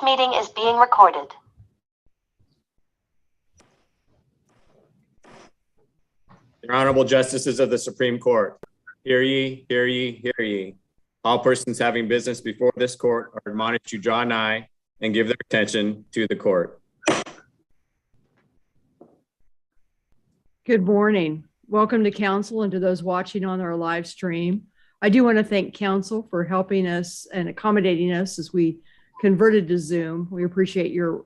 This meeting is being recorded. Your Honorable Justices of the Supreme Court, hear ye, hear ye, hear ye. All persons having business before this court are admonished to draw nigh and give their attention to the court. Good morning. Welcome to council and to those watching on our live stream. I do want to thank council for helping us and accommodating us as we converted to Zoom. We appreciate your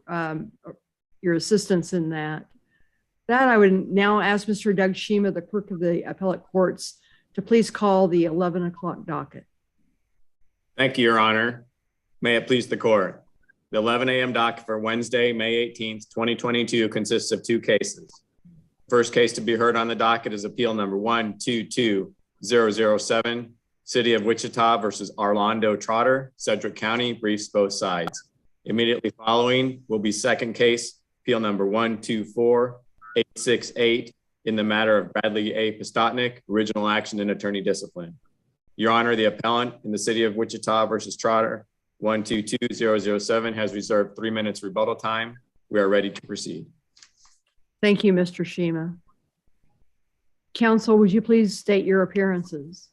assistance in that. I would now ask Mr. Doug Shima, the clerk of the appellate courts, to please call the 11 o'clock docket. Thank you, Your Honor. May it please the court. The 11 a.m. docket for Wednesday, May 18th, 2022 consists of two cases. First case to be heard on the docket is appeal number 122007, City of Wichita versus Orlando Trotter, Sedgwick County, briefs both sides. Immediately following will be second case, appeal number 124868 in the matter of Bradley A. Pistotnik, original action and attorney discipline. Your Honor, the appellant in the City of Wichita versus Trotter, 122007 has reserved 3 minutes rebuttal time. We are ready to proceed. Thank you, Mr. Shima. Counsel, would you please state your appearances?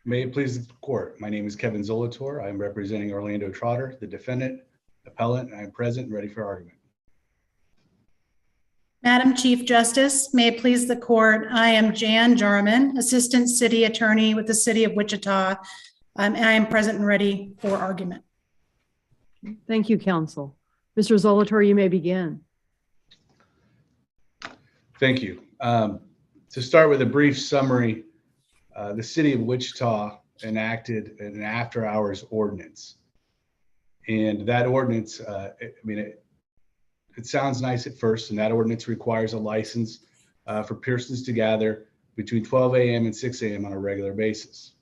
May it please the court. My name is Kevin Zolator. I'm representing Orlando Trotter, the defendant, appellant, and I'm present and ready for argument. Madam Chief Justice, may it please the court. I am Jan Jarman, Assistant City Attorney with the City of Wichita, and I am present and ready for argument. Thank you, counsel. Mr. Zolator, you may begin. Thank you. To start with a brief summary, the City of Wichita enacted an after-hours ordinance. And that ordinance, it sounds nice at first, and that ordinance requires a license for persons to gather between 12 a.m. and 6 a.m. on a regular basis.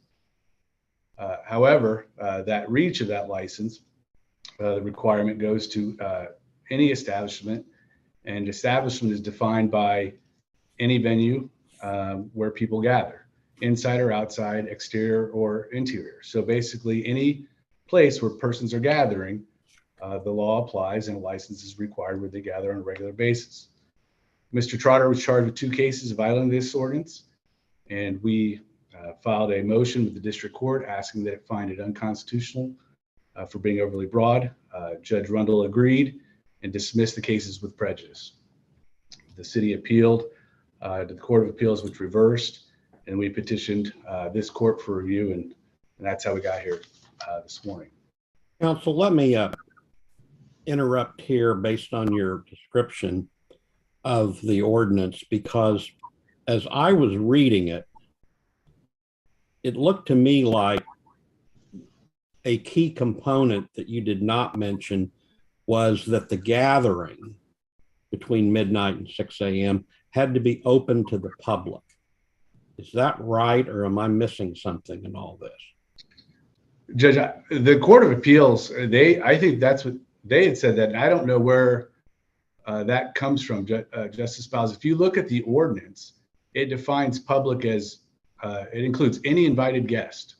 However, that reach of that license, the requirement goes to any establishment, and establishment is defined by any venue where people gather, inside or outside, exterior or interior. So basically any place where persons are gathering, the law applies and a license is required where they gather on a regular basis. Mr. Trotter was charged with 2 cases violating this ordinance, and we filed a motion with the district court asking that it find it unconstitutional for being overly broad. Judge Rundle agreed and dismissed the cases with prejudice. The city appealed to the Court of Appeals, which reversed, and we petitioned this court for review, and that's how we got here this morning. Counsel, let me interrupt here based on your description of the ordinance, because as I was reading it, it looked to me like a key component that you did not mention was that the gathering between midnight and 6 a.m. had to be open to the public. Is that right, or am I missing something in all this? Judge, the Court of Appeals, I think that's what they had said, that I don't know where that comes from, Justice Bowles. If you look at the ordinance, it defines public as, it includes any invited guest.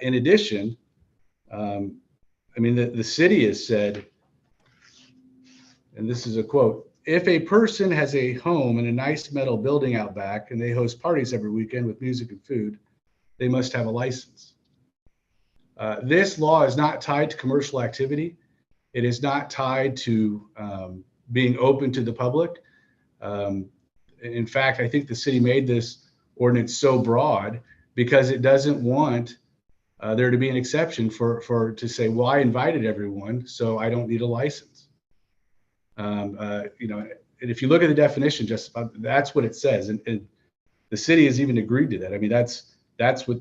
In addition, the city has said, and this is a quote, "If a person has a home in a nice metal building out back and they host parties every weekend with music and food, they must have a license." This law is not tied to commercial activity. It is not tied to being open to the public. In fact, I think the city made this ordinance so broad because it doesn't want there to be an exception to say, well, I invited everyone, so I don't need a license. And if you look at the definition, just that's what it says, and the city has even agreed to that. I mean, that's what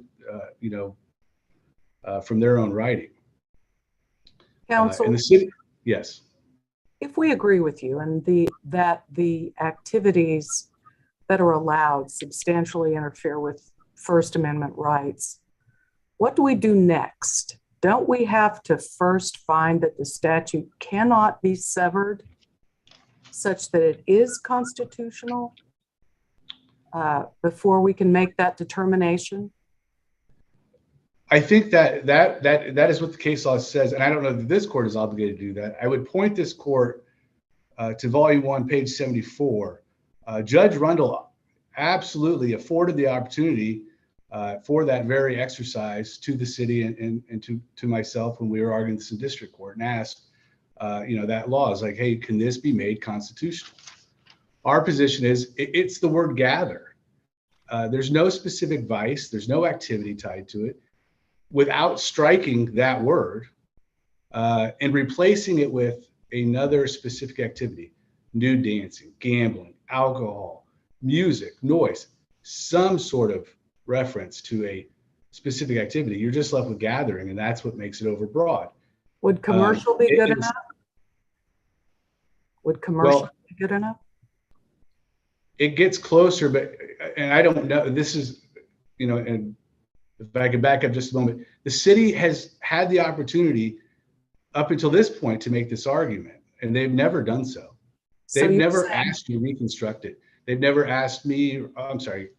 from their own writing. Counsel, in the city, yes. If we agree with you and that the activities that are allowed substantially interfere with First Amendment rights, what do we do next? Don't we have to first find that the statute cannot be severed such that it is constitutional before we can make that determination? I think that is what the case law says, and I don't know that this court is obligated to do that. I would point this court to Volume 1, page 74. Judge Rundle absolutely afforded the opportunity for that very exercise to the city and to myself when we were arguing this in district court, and asked, that law is like, hey, can this be made constitutional? Our position is it's the word gather. There's no specific vice. There's no activity tied to it. Without striking that word and replacing it with another specific activity, nude dancing, gambling, alcohol, music, noise, some sort of reference to a specific activity, you're just left with gathering, and that's what makes it overbroad. Would commercial be good enough? Would commercial be good enough? It gets closer, and I don't know, this is, and if I could back up just a moment, the city has had the opportunity up until this point to make this argument, and they've never done so. They've never asked you to reconstruct it. They've never asked me, I'm sorry.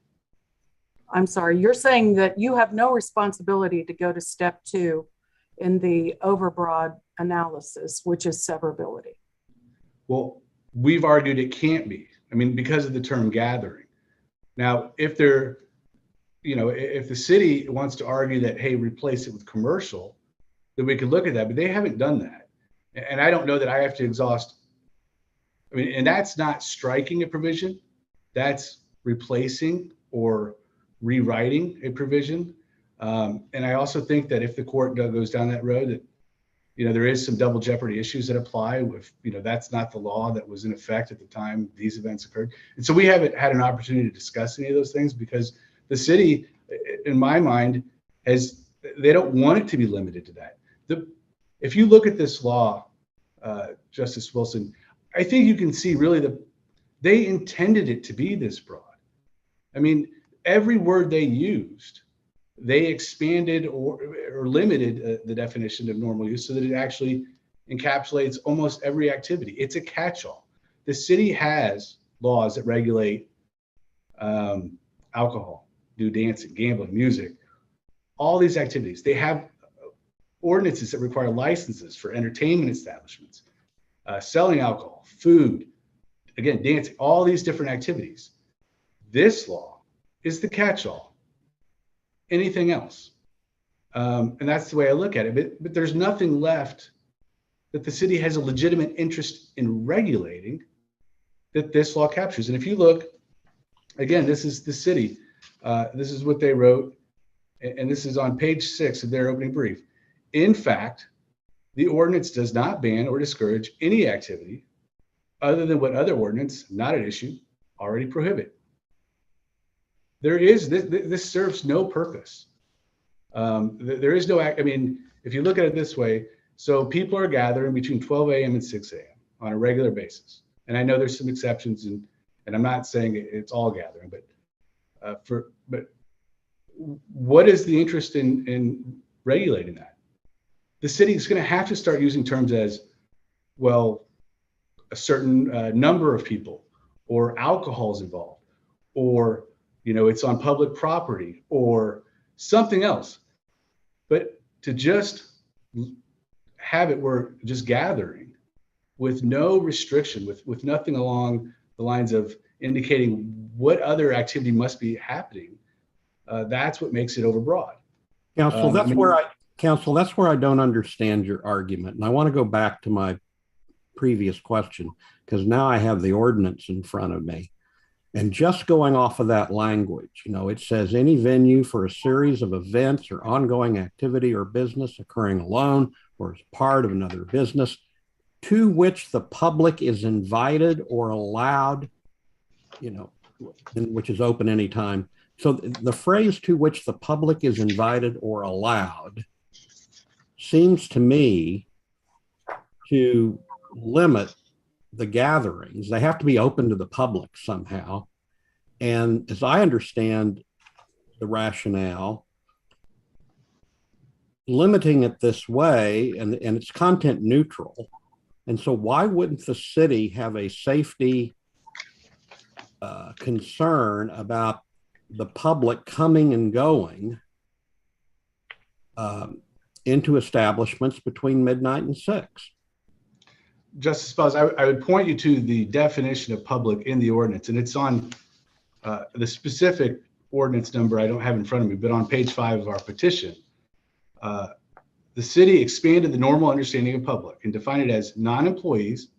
You're saying that you have no responsibility to go to step 2 in the overbroad analysis, which is severability. Well, we've argued it can't be. I mean, because of the term gathering. Now, if the city wants to argue that, hey, replace it with commercial, then we could look at that, but they haven't done that. And I don't know that I have to exhaust. I mean, and that's not striking a provision. That's replacing or rewriting a provision. And I also think that if the court goes down that road, that, there is some double jeopardy issues that apply with, that's not the law that was in effect at the time these events occurred. And so we haven't had an opportunity to discuss any of those things because the city, in my mind, they don't want it to be limited to that. If you look at this law, Justice Wilson, I think you can see really they intended it to be this broad. I mean, every word they used, they expanded or limited the definition of normal use so that it actually encapsulates almost every activity. It's a catch-all. The city has laws that regulate alcohol, do dancing, gambling, music, all these activities. They have ordinances that require licenses for entertainment establishments, selling alcohol, food, again, dancing, all these different activities. This law is the catch-all. Anything else. And that's the way I look at it. But there's nothing left that the city has a legitimate interest in regulating that this law captures. And if you look, again, this is the city. This is what they wrote. And this is on page 6 of their opening brief. In fact, the ordinance does not ban or discourage any activity other than what other ordinance, not at issue, already prohibit. This serves no purpose. There is no, I mean, if you look at it this way, so people are gathering between 12 a.m. and 6 a.m. on a regular basis. And I know there's some exceptions, and I'm not saying it's all gathering, but what is the interest in regulating that? The city is going to have to start using terms as, well, a certain number of people, or alcohol is involved, or it's on public property or something else. But to just have it where just gathering with no restriction, with nothing along the lines of indicating what other activity must be happening, that's what makes it overbroad. Counsel, that's where I don't understand your argument. And I want to go back to my previous question, because now I have the ordinance in front of me. And just going off of that language, it says any venue for a series of events or ongoing activity or business occurring alone or as part of another business to which the public is invited or allowed, which is open anytime. So the phrase to which the public is invited or allowed seems to me to limit the gatherings. They have to be open to the public somehow. And as I understand the rationale, limiting it this way, and it's content neutral. And so why wouldn't the city have a safety concern about the public coming and going into establishments between midnight and 6. Justice Spouse, I would point you to the definition of public in the ordinance, and it's on the specific ordinance number I don't have in front of me, but on page 5 of our petition. The city expanded the normal understanding of public and defined it as non-employees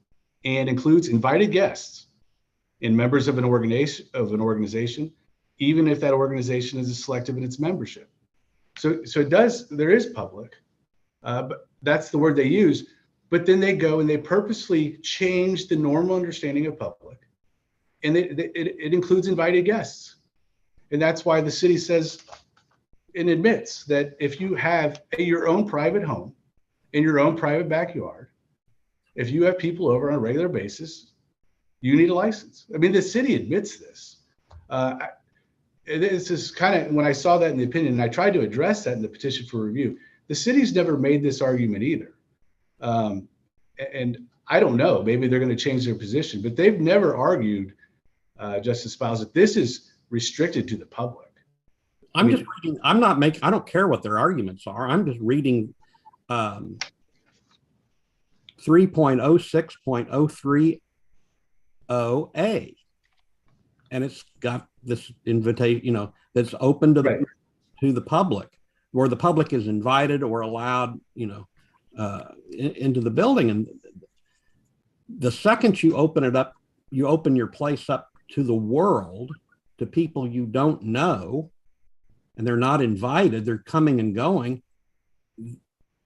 and includes invited guests and members of an organization, even if that organization is selective in its membership. So there is public, but that's the word they use. But then they go and they purposely change the normal understanding of public, and it includes invited guests. And that's why the city says and admits that if you have your own private home in your own private backyard, if you have people over on a regular basis, you need a license. I mean, the city admits this. This is kind of, when I saw that in the opinion, and I tried to address that in the petition for review, the city's never made this argument either. And I don't know, maybe they're going to change their position, but they've never argued, Justice Spiles, that this is restricted to the public. I'm just reading, I don't care what their arguments are. I'm just reading 3.06.030A. And it's got this invitation, that's open to the public, where the public is invited or allowed, into the building. And the second you open it up, you open your place up to the world, to people you don't know, and they're not invited, they're coming and going.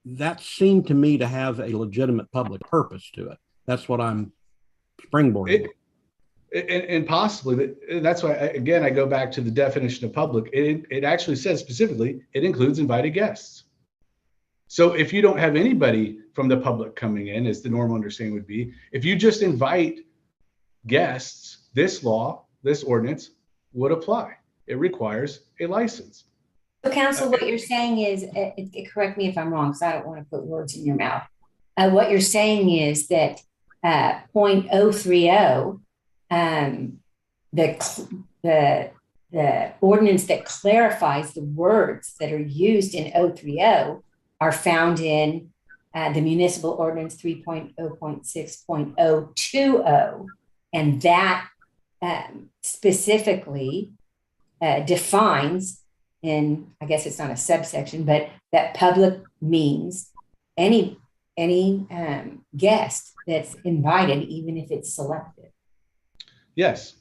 That seemed to me to have a legitimate public purpose to it. That's what I'm springboarding. And possibly, but that's why, again, I go back to the definition of public. It actually says specifically, it includes invited guests. So if you don't have anybody from the public coming in, as the normal understanding would be, if you just invite guests, this ordinance would apply. It requires a license. So, counsel, what you're saying is, correct me if I'm wrong, because I don't want to put words in your mouth. What you're saying is that 0.030, the ordinance that clarifies the words that are used in 030 are found in the municipal ordinance 3.0.6.020, and that specifically defines, in, I guess it's not a subsection, but that public means any guest that's invited, even if it's selected. Yes.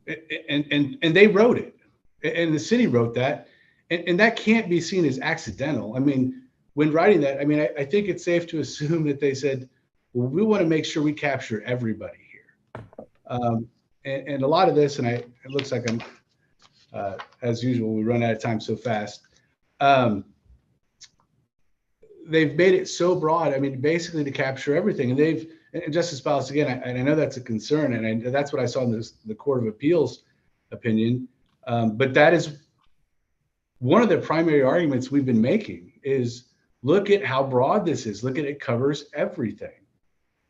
And they wrote it, and the city wrote that, and that can't be seen as accidental. I mean, when writing that, I mean, I think it's safe to assume that they said, well, we want to make sure we capture everybody here. And a lot of this, and it looks like I'm, as usual, we run out of time so fast. They've made it so broad, I mean, basically to capture everything. And Justice Spiles, again, I know that's a concern, and that's what I saw in the Court of Appeals opinion. But that is one of the primary arguments we've been making is, look at how broad this is. Look at it covers everything.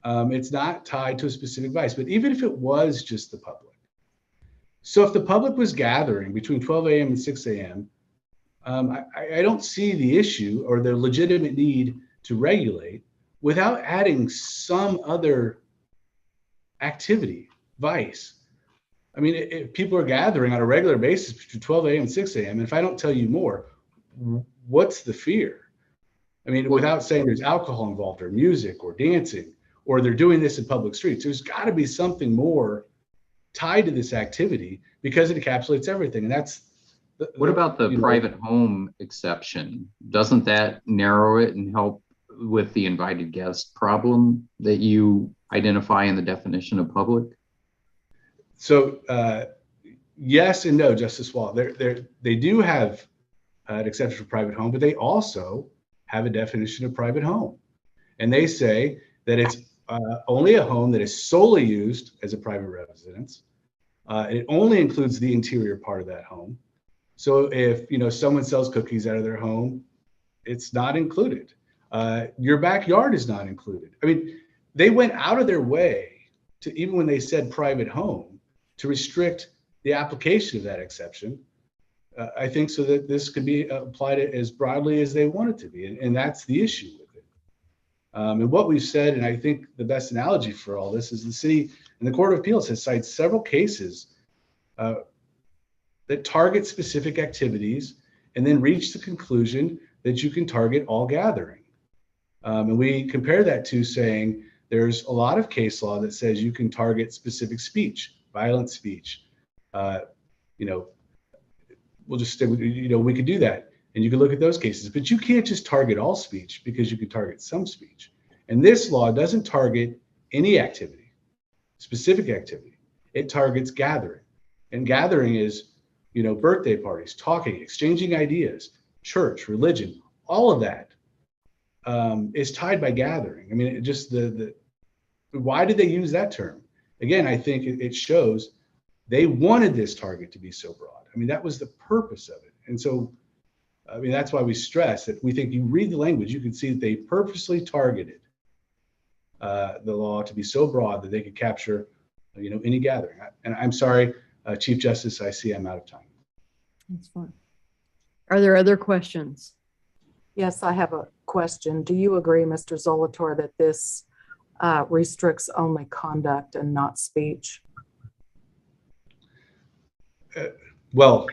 It's not tied to a specific vice, but even if it was just the public. So if the public was gathering between 12 a.m. and 6 a.m., I don't see the issue or the legitimate need to regulate without adding some other activity, vice. I mean, if people are gathering on a regular basis between 12 a.m. and 6 a.m., and if I don't tell you more, what's the fear? I mean, without saying there's alcohol involved or music or dancing, or they're doing this in public streets, there's got to be something more tied to this activity because it encapsulates everything. And that's what about the private home exception? Doesn't that narrow it and help with the invited guest problem that you identify in the definition of public? So yes and no, Justice Wall. They do have an exception for private home, but they also have a definition of private home. And they say that it's only a home that is solely used as a private residence. It only includes the interior part of that home. So if someone sells cookies out of their home, it's not included. Your backyard is not included. I mean, they went out of their way to, even when they said private home, to restrict the application of that exception I think so that this could be applied as broadly as they want it to be. And that's the issue with it. And what we've said, and I think the best analogy for all this is the city and the Court of Appeals has cited several cases that target specific activities and then reach the conclusion that you can target all gathering. And we compare that to saying there's a lot of case law that says you can target specific speech, violent speech. We'll just say, we could do that. And you can look at those cases, but you can't just target all speech because you can target some speech. And this law doesn't target any activity, specific activity. It targets gathering. And gathering is, birthday parties, talking, exchanging ideas, church, religion, all of that is tied by gathering. I mean, why did they use that term? Again, I think it shows they wanted this target to be so broad. I mean, that was the purpose of it. And so, that's why we stress that we think you read the language, you can see that they purposely targeted the law to be so broad that they could capture, any gathering. And I'm sorry, Chief Justice, I see I'm out of time. That's fine. Are there other questions? Yes, I have a question. Do you agree, Mr. Zolator, that this restricts only conduct and not speech? Well,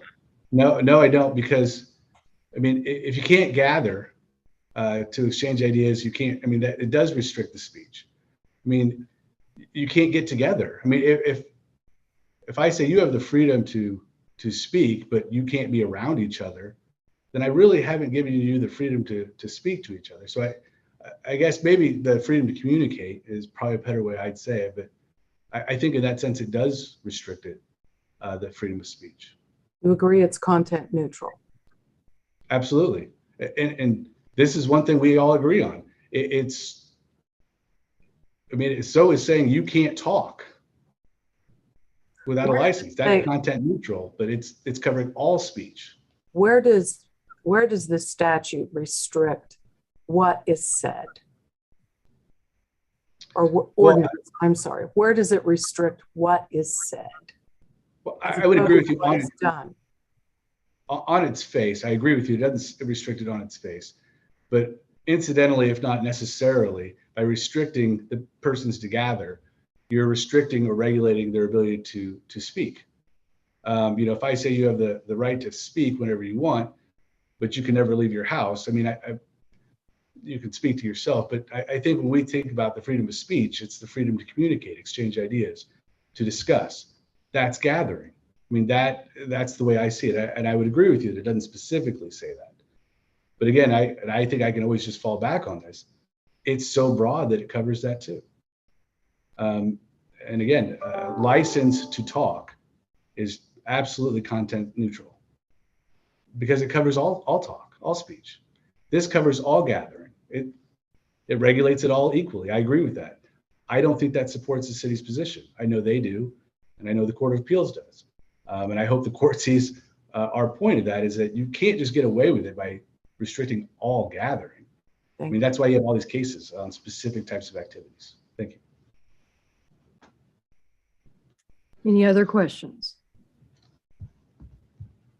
no, I don't, because if you can't gather to exchange ideas, you can't. That it does restrict the speech. You can't get together. If I say you have the freedom to speak, but you can't be around each other, then I really haven't given you the freedom to speak to each other. So I guess maybe the freedom to communicate is probably a better way I'd say it, but I think in that sense it does restrict it, the freedom of speech. You agree it's content neutral? Absolutely. And this is one thing we all agree on. So is saying you can't talk without a license. That's content neutral, but it's covering all speech. Where does the statute restrict what is said? Or ordinance, I'm sorry. Where does it restrict what is said? Well, I would agree with you on its face. I agree with you. It doesn't restrict it on its face. But incidentally, if not necessarily, by restricting the persons to gather, you're restricting or regulating their ability to speak. If I say you have the right to speak whenever you want, but you can never leave your house, you can speak to yourself. But I think when we think about the freedom of speech, it's the freedom to communicate, exchange ideas, to discuss. That's gathering. That's the way I see it. And I would agree with you that it doesn't specifically say that. But again, I think I can always just fall back on this. It's so broad that it covers that too. And again, license to talk is absolutely content neutral because it covers all talk, all speech. This covers all gathering. It regulates it all equally. I agree with that. I don't think that supports the city's position. I know they do, and I know the Court of Appeals does. And I hope the court sees our point of that is that you can't just get away with it by restricting all gathering. That's why you have all these cases on specific types of activities. Thank you. Any other questions?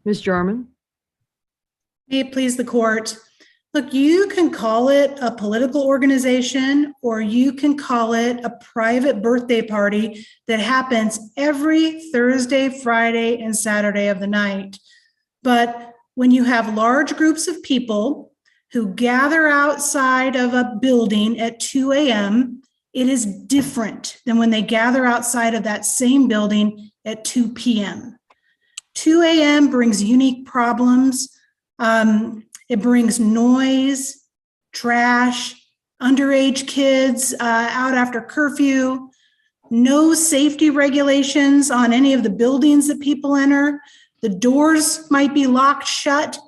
Ms. Jarman? May it please the court. Look, you can call it a political organization or you can call it a private birthday party that happens every Thursday, Friday, and Saturday of the night. But when you have large groups of people who gather outside of a building at 2 a.m., it is different than when they gather outside of that same building at 2 p.m. 2 a.m. brings unique problems. It brings noise, trash, underage kids out after curfew, no safety regulations on any of the buildings that people enter. The doors might be locked shut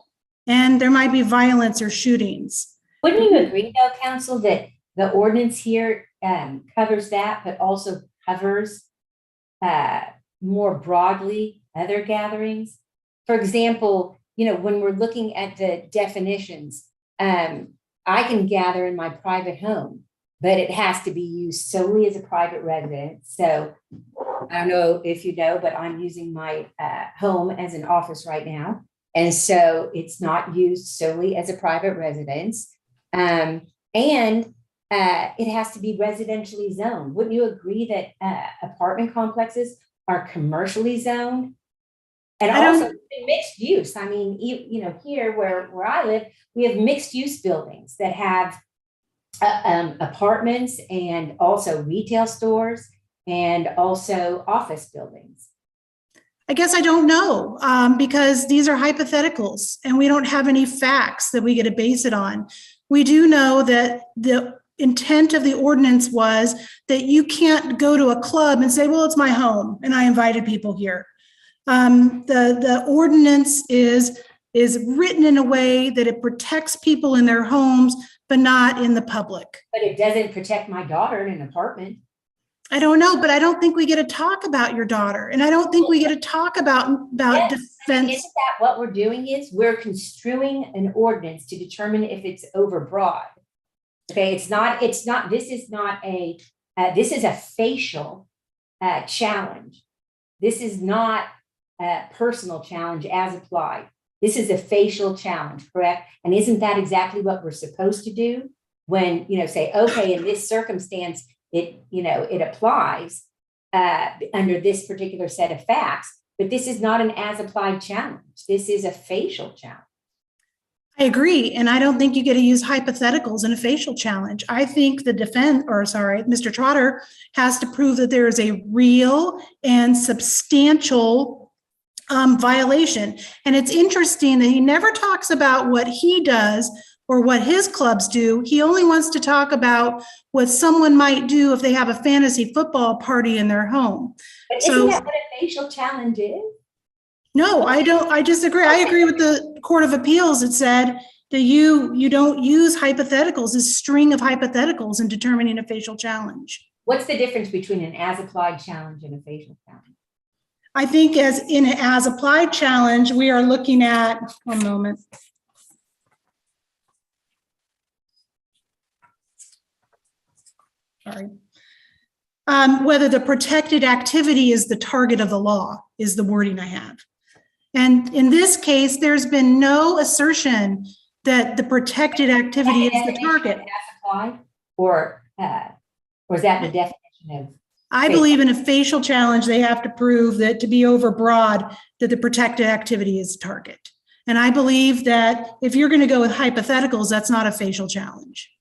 and there might be violence or shootings. Wouldn't you agree, though, Council, that the ordinance here covers that, but also covers more broadly other gatherings? For example, when we're looking at the definitions, I can gather in my private home, but it has to be used solely as a private residence. So I don't know if you know, but I'm using my home as an office right now. And so it's not used solely as a private residence. And it has to be residentially zoned. Wouldn't you agree that apartment complexes are commercially zoned? And also mixed use. I mean, here where I live, we have mixed use buildings that have apartments and also retail stores and also office buildings. I guess I don't know, because these are hypotheticals and we don't have any facts that we get to base it on. We do know that the intent of the ordinance was that you can't go to a club and say, well, it's my home and I invited people here. The ordinance is written in a way that it protects people in their homes, but not in the public. But it doesn't protect my daughter in an apartment. I don't know, but I don't think we get to talk about your daughter. And I don't think we get to talk about Yes. defense. Isn't that what we're doing is we're construing an ordinance to determine if it's overbroad. Okay, this is a facial challenge. This is not a personal challenge as applied. This is a facial challenge, correct? And isn't that exactly what we're supposed to do when, say, okay, in this circumstance, it applies under this particular set of facts, but this is not an as applied challenge. This is a facial challenge. I agree. And I don't think you get to use hypotheticals in a facial challenge. I think Mr. Trotter has to prove that there is a real and substantial violation. And it's interesting that he never talks about what he does or what his clubs do. He only wants to talk about what someone might do if they have a fantasy football party in their home. But isn't that what a facial challenge is? No, I don't. I disagree. I agree with the Court of Appeals. It said that you don't use hypotheticals, this string of hypotheticals in determining a facial challenge. What's the difference between an as applied challenge and a facial challenge? I think as applied challenge, we are looking at, one moment. Sorry. Whether the protected activity is the target of the law is the wording I have. And in this case, there's been no assertion that the protected activity is the target. As applied, or is that the definition of? I believe in a facial challenge, they have to prove that to be overbroad, that the protected activity is the target. And I believe that if you're going to go with hypotheticals, that's not a facial challenge.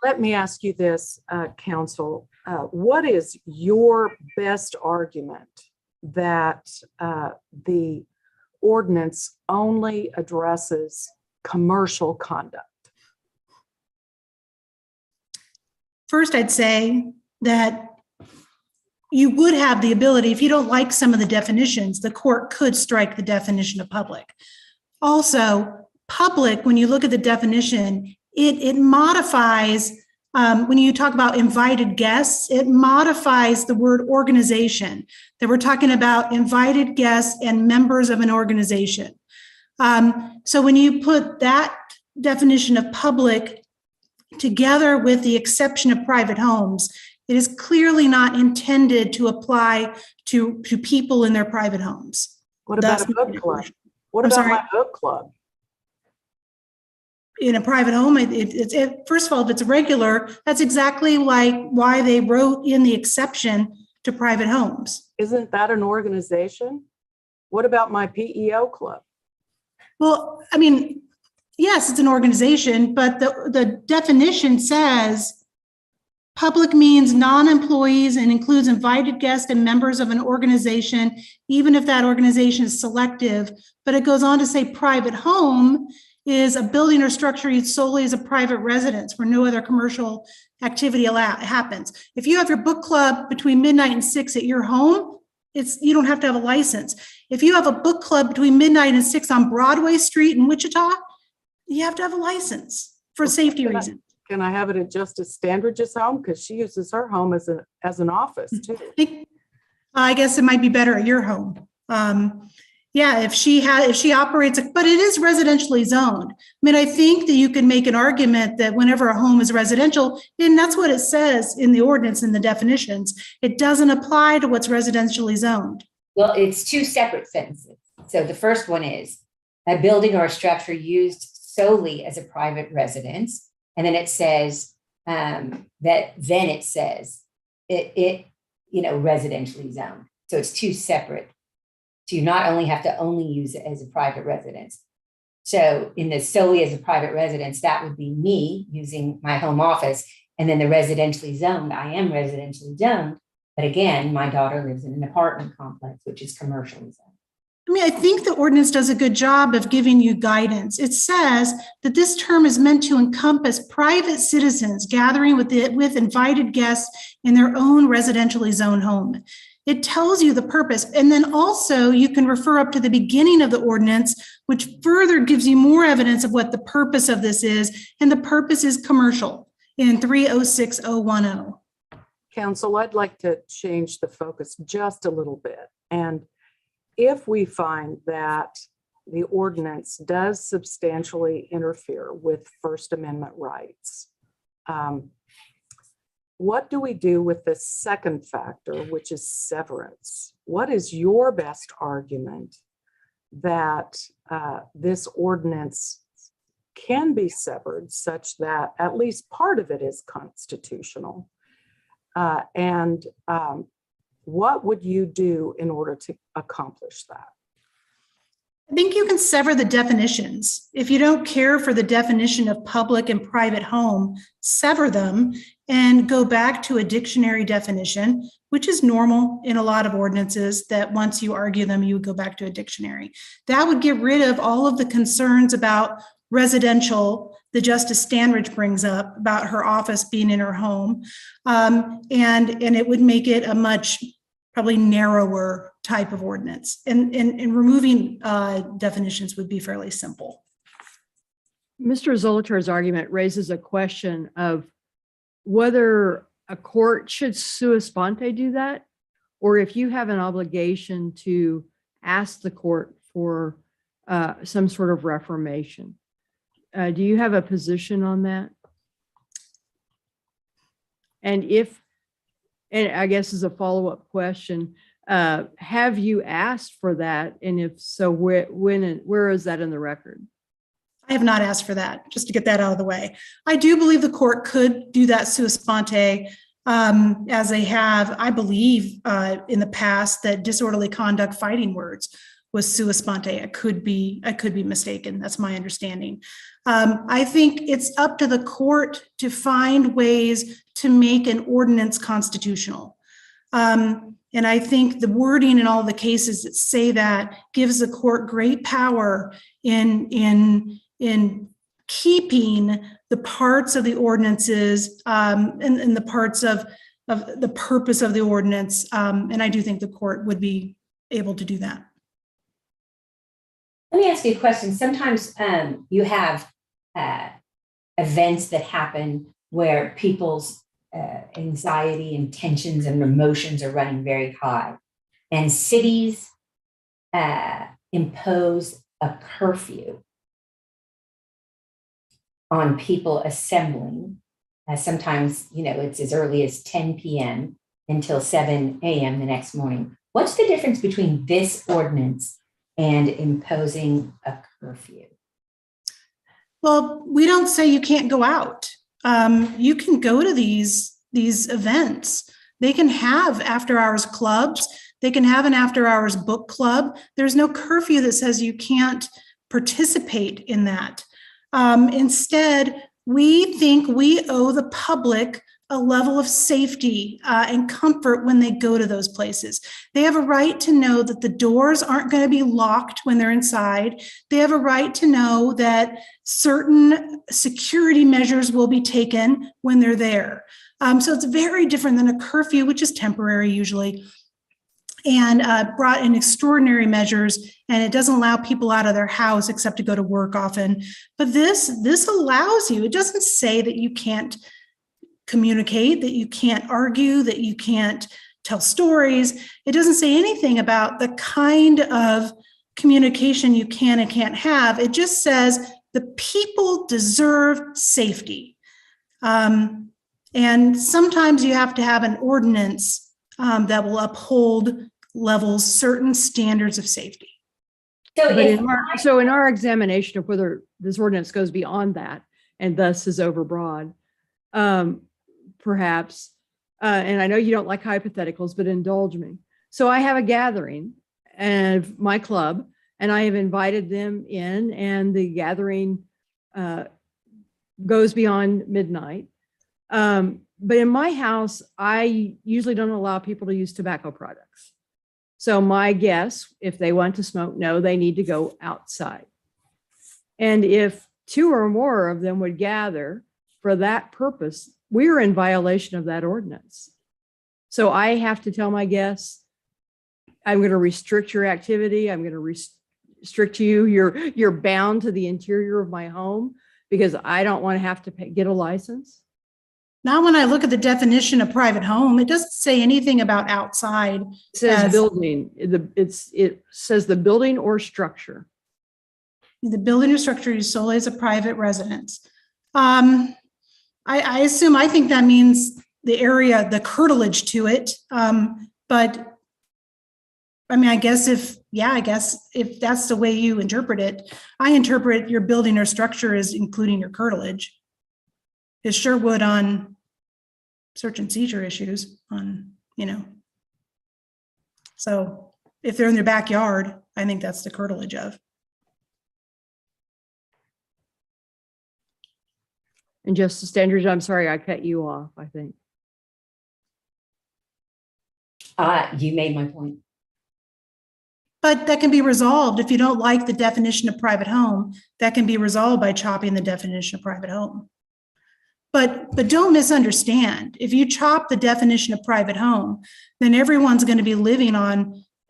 Let me ask you this, counsel. What is your best argument that the ordinance only addresses commercial conduct? First, I'd say that you would have the ability, if you don't like some of the definitions, the court could strike the definition of public. Also, public, when you look at the definition, it modifies, when you talk about invited guests, it modifies the word organization, that we're talking about invited guests and members of an organization. So when you put that definition of public together with the exception of private homes, it is clearly not intended to apply to people in their private homes. What about a book club? What about my book club? In a private home, first of all, if it's regular, that's exactly why they wrote in the exception to private homes. Isn't that an organization? What about my PEO club? Well, I mean, yes, it's an organization, but the definition says public means non-employees and includes invited guests and members of an organization, even if that organization is selective. But it goes on to say private home is a building or structure used solely as a private residence where no other commercial activity happens. If you have your book club between midnight and 6 at your home, you don't have to have a license. If you have a book club between midnight and 6 on Broadway Street in Wichita, you have to have a license for safety reasons. Can I have it at Justice Standridge's home? Because she uses her home as an office too. I guess it might be better at your home. Yeah, if she operates, but it is residentially zoned. I mean, I think that you can make an argument that whenever a home is residential, and that's what it says in the ordinance in the definitions, it doesn't apply to what's residentially zoned. Well, it's two separate sentences. So the first one is a building or a structure used solely as a private residence. And then it says residentially zoned. So it's two separate. So you not only have to only use it as a private residence. So in the solely as a private residence, that would be me using my home office. And then the residentially zoned, I am residentially zoned. But again, my daughter lives in an apartment complex, which is commercially zoned. I mean, I think the ordinance does a good job of giving you guidance. It says that this term is meant to encompass private citizens gathering with invited guests in their own residentially zoned home. It tells you the purpose. And then also you can refer up to the beginning of the ordinance, which further gives you more evidence of what the purpose of this is. And the purpose is commercial in 306010. Council, I'd like to change the focus just a little bit. And if we find that the ordinance does substantially interfere with First Amendment rights, what do we do with the second factor, which is severance? What is your best argument that this ordinance can be severed such that at least part of it is constitutional? What would you do in order to accomplish that? I think you can sever the definitions. If you don't care for the definition of public and private home, sever them and go back to a dictionary definition, which is normal in a lot of ordinances that once you argue them, you would go back to a dictionary. That would get rid of all of the concerns about residential that Justice Stanridge brings up about her office being in her home. And it would make it a much probably narrower type of ordinance. And removing definitions would be fairly simple. Mr. Zolotar's argument raises a question of whether a court should sua sponte do that, or if you have an obligation to ask the court for some sort of reformation. Do you have a position on that? And I guess as a follow-up question, have you asked for that? And if so, where is that in the record? I have not asked for that, just to get that out of the way. I do believe the court could do that sua sponte, as they have, I believe, in the past, that disorderly conduct fighting words was sua sponte. I could be mistaken. That's my understanding. I think it's up to the court to find ways to make an ordinance constitutional. And I think the wording in all the cases that say that gives the court great power in keeping the parts of the ordinances and the parts of the purpose of the ordinance. And I do think the court would be able to do that. Let me ask you a question. Sometimes you have events that happen where people's anxiety and tensions and emotions are running very high, and cities impose a curfew on people assembling. Sometimes, it's as early as 10 p.m. until 7 a.m. the next morning. What's the difference between this ordinance and imposing a curfew? Well, we don't say you can't go out. You can go to these events. They can have after-hours clubs. They can have an after-hours book club. There's no curfew that says you can't participate in that. Instead, we think we owe the public a level of safety and comfort when they go to those places. They have a right to know that the doors aren't going to be locked when they're inside. They have a right to know that certain security measures will be taken when they're there. So it's very different than a curfew, which is temporary usually, and brought in extraordinary measures, and it doesn't allow people out of their house except to go to work often. But this allows you. It doesn't say that you can't communicate, that you can't argue, that you can't tell stories. It doesn't say anything about the kind of communication you can and can't have. It just says the people deserve safety. And sometimes you have to have an ordinance that will uphold levels certain standards of safety. So But if in our examination of whether this ordinance goes beyond that and thus is overbroad, perhaps, and I know you don't like hypotheticals, but indulge me. So I have a gathering of my club, and I have invited them in, and the gathering goes beyond midnight. But in my house, I usually don't allow people to use tobacco products. So my guess, if they want to smoke, no, they need to go outside. And if 2 or more of them would gather for that purpose, we are in violation of that ordinance. So I have to tell my guests, I'm going to restrict your activity. I'm going to restrict you. You're bound to the interior of my home because I don't want to have to get a license. Now, when I look at the definition of private home, it doesn't say anything about outside. It says As- building. It says the building or structure. The building or structure used solely as a private residence. I assume, I think that means the area, the curtilage to it. But I mean, I guess if that's the way you interpret it, I interpret your building or structure as including your curtilage. It sure would on search and seizure issues on, So if they're in their backyard, I think that's the curtilage of. And just the standards, I'm sorry, I cut you off, I think. you made my point. But that can be resolved if you don't like the definition of private home. That can be resolved by chopping the definition of private home. But don't misunderstand. If you chop the definition of private home, then everyone's going to be living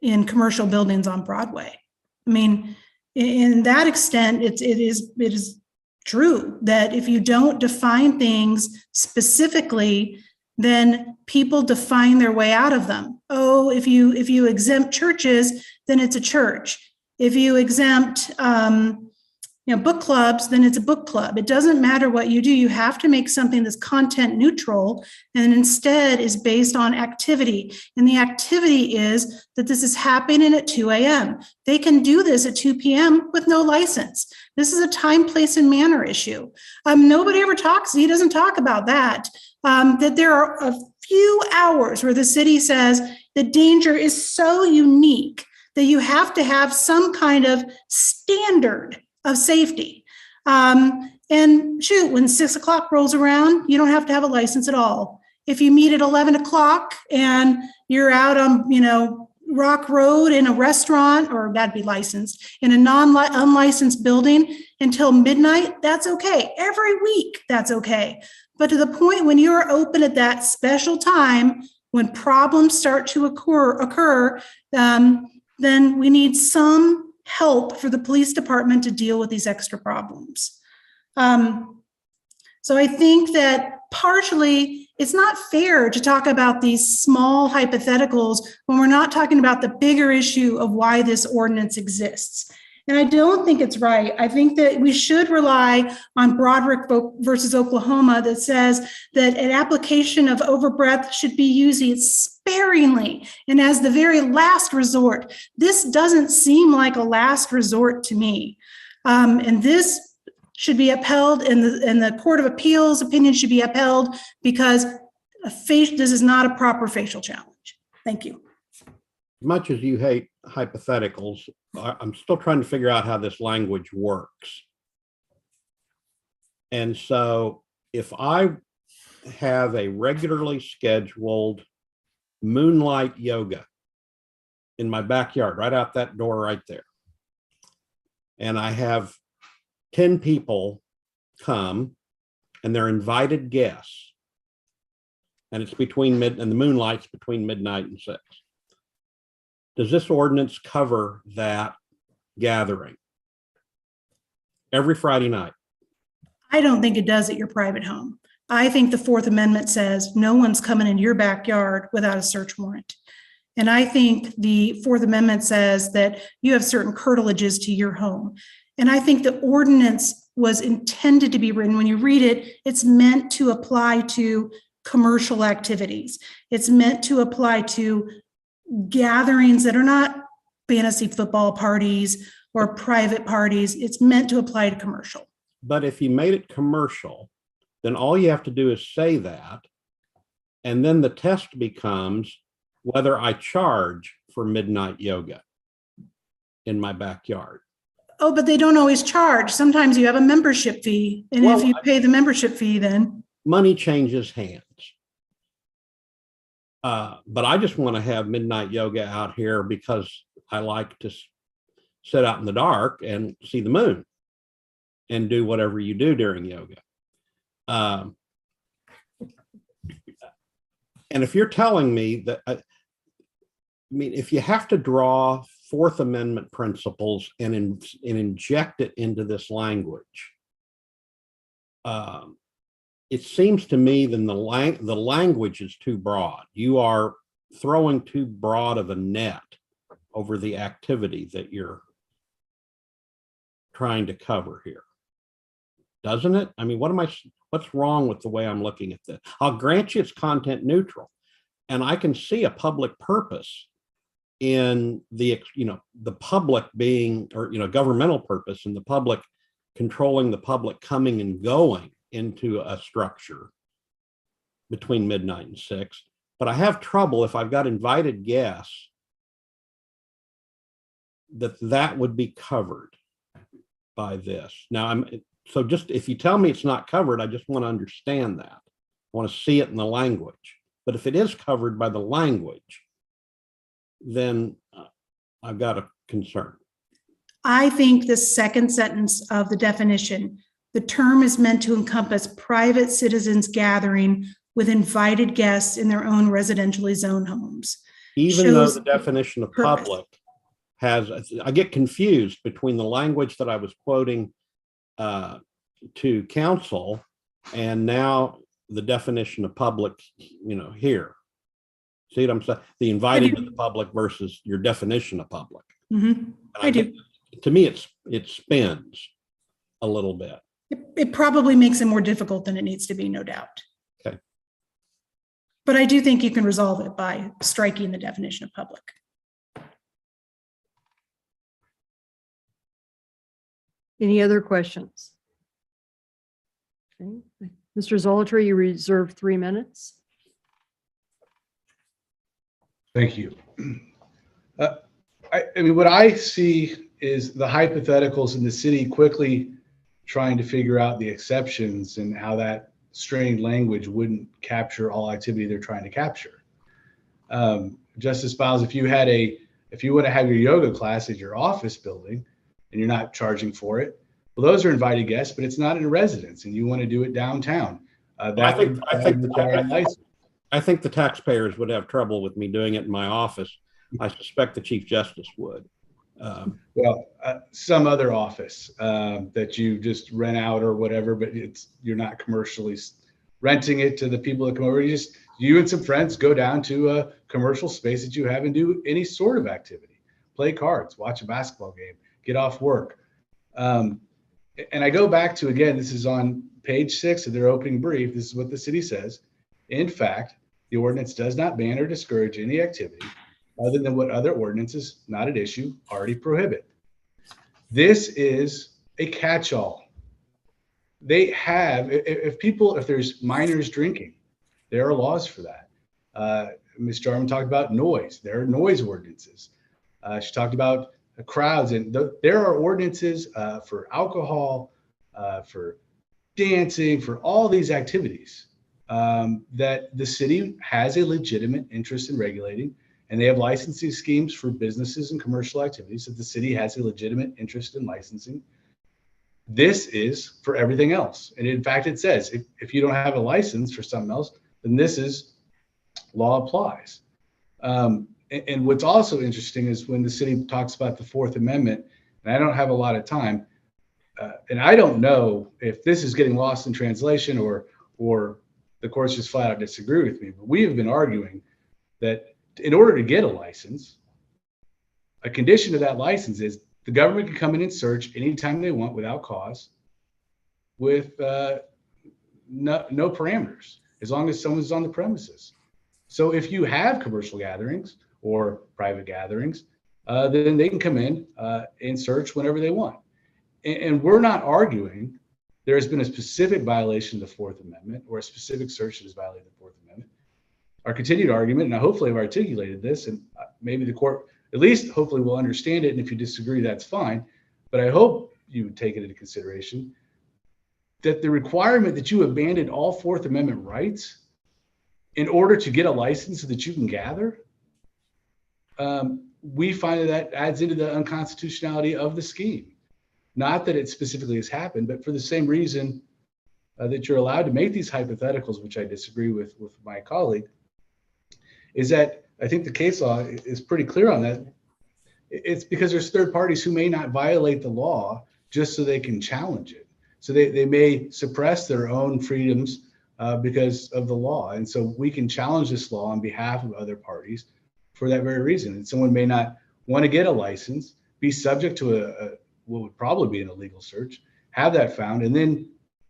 in commercial buildings on Broadway. I mean, in that extent, it is true that if you don't define things specifically, then people define their way out of them. Oh, if you exempt churches, then it's a church. If you exempt book clubs, then it's a book club. It doesn't matter what you do. You have to make something that's content neutral and instead is based on activity. And the activity is that this is happening at 2 a.m. They can do this at 2 p.m. with no license. This is a time, place, and manner issue. Nobody ever talks, he doesn't talk about that, that there are a few hours where the city says the danger is so unique that you have to have some kind of standard of safety. And shoot, when 6 o'clock rolls around, you don't have to have a license at all. If you meet at 11 o'clock and you're out on, Rock Road in a restaurant, or that'd be licensed, in a unlicensed building until midnight, that's okay. Every week, that's okay. But to the point when you're open at that special time, when problems start to occur, then we need some help for the police department to deal with these extra problems. So I think that partially it's not fair to talk about these small hypotheticals when we're not talking about the bigger issue of why this ordinance exists. And I don't think it's right. I think that we should rely on Broderick versus Oklahoma that says that an application of overbreadth should be used sparingly and as the very last resort. This doesn't seem like a last resort to me. And this should be upheld, and the Court of Appeals opinion should be upheld because this is not a proper facial challenge. Thank you. As much as you hate hypotheticals, I'm still trying to figure out how this language works. And so if I have a regularly scheduled moonlight yoga in my backyard, right out that door right there, and I have 10 people come and they're invited guests, and it's and the moonlight's between midnight and 6. Does this ordinance cover that gathering every Friday night? I don't think it does at your private home. I think the Fourth Amendment says no one's coming into your backyard without a search warrant. And I think the Fourth Amendment says that you have certain curtilages to your home. And I think the ordinance was intended to be written, when you read it, it's meant to apply to commercial activities. It's meant to apply to gatherings that are not fantasy football parties or private parties. It's meant to apply to commercial. But if you made it commercial, then all you have to do is say that. And then the test becomes whether I charge for midnight yoga in my backyard. Oh, but they don't always charge. Sometimes you have a membership fee. And Well, if you pay the membership fee, then. Money changes hands. But I just want to have midnight yoga out here because I like to sit out in the dark and see the moon and do whatever you do during yoga. And if you're telling me that, I mean, if you have to draw Fourth Amendment principles and inject it into this language, it seems to me then the language is too broad. You are throwing too broad of a net over the activity that you're trying to cover here. Doesn't it? I mean, what's wrong with the way I'm looking at this? I'll grant you it's content neutral, and I can see a public purpose in the public being, or governmental purpose in the public controlling the public coming and going into a structure between midnight and 6. But I have trouble if I've got invited guests that would be covered by this. Now so just if you tell me it's not covered, I just want to understand that. I want to see it in the language. But if it is covered by the language, then I've got a concern. I think the second sentence of the definition, the term is meant to encompass private citizens gathering with invited guests in their own residentially zoned homes. Even though the definition of public has, I get confused between the language that I was quoting to council and now the definition of public, here. See what I'm saying? The invited to the public versus your definition of public. Mm-hmm. I do. To me, it spins a little bit. It probably makes it more difficult than it needs to be, no doubt. Okay. But I do think you can resolve it by striking the definition of public. Any other questions? Okay. Mr. Zolotry, you reserve 3 minutes. Thank you. I mean, what I see is the hypotheticals in the city quickly trying to figure out the exceptions and how that strained language wouldn't capture all activity they're trying to capture. Justice Biles, if you want to have your yoga class at your office building and you're not charging for it, well, those are invited guests, but it's not in a residence and you want to do it downtown. I think the taxpayers would have trouble with me doing it in my office. I suspect the Chief Justice would. Some other office that you just rent out or whatever, but you're not commercially renting it to the people that come over. You and some friends go down to a commercial space that you have and do any sort of activity, play cards, watch a basketball game, get off work. And I go back to, again, this is on page 6 of their opening brief. This is what the city says. In fact, the ordinance does not ban or discourage any activity other than what other ordinances not at issue already prohibit. This is a catch-all. They have, if there's minors drinking, there are laws for that. Ms. Jarman talked about noise. There are noise ordinances. She talked about crowds, and there are ordinances for alcohol, for dancing, for all these activities that the city has a legitimate interest in regulating, and they have licensing schemes for businesses and commercial activities that the city has a legitimate interest in licensing. This is for everything else. And in fact, it says if you don't have a license for something else, then this is law applies. And what's also interesting is when the city talks about the Fourth Amendment, and I don't have a lot of time, and I don't know if this is getting lost in translation or the courts just flat out disagree with me, but we have been arguing that in order to get a license, a condition of that license is the government can come in and search anytime they want without cause with no parameters, as long as someone's on the premises. So if you have commercial gatherings or private gatherings, then they can come in and search whenever they want. And we're not arguing there has been a specific violation of the Fourth Amendment or a specific search that has violated the Fourth Amendment. Our continued argument, and I hopefully have articulated this, and maybe the court at least hopefully will understand it, and if you disagree, that's fine. But I hope you would take it into consideration that the requirement that you abandon all Fourth Amendment rights in order to get a license so that you can gather, we find that adds into the unconstitutionality of the scheme. Not that it specifically has happened, but for the same reason that you're allowed to make these hypotheticals, which I disagree with my colleague, is that I think the case law is pretty clear on that. It's because there's third parties who may not violate the law just so they can challenge it. So they may suppress their own freedoms because of the law. And so we can challenge this law on behalf of other parties for that very reason. And someone may not want to get a license, be subject to what would probably be an illegal search, have that found, and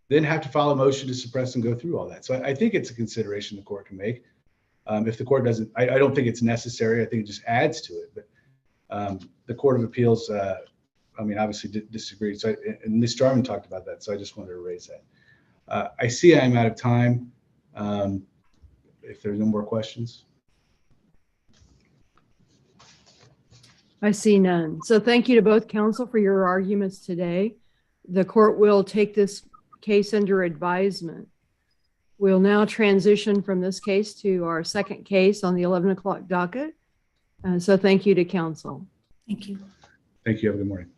then have to file a motion to suppress and go through all that. So I think it's a consideration the court can make. If the court doesn't, I don't think it's necessary. I think it just adds to it. But the Court of Appeals, obviously disagreed. So, and Ms. Jarman talked about that. So I just wanted to raise that. I see I'm out of time. If there's no more questions. I see none. So thank you to both counsel for your arguments today. The court will take this case under advisement. We'll now transition from this case to our second case on the 11 o'clock docket. So thank you to counsel. Thank you. Thank you. Have a good morning.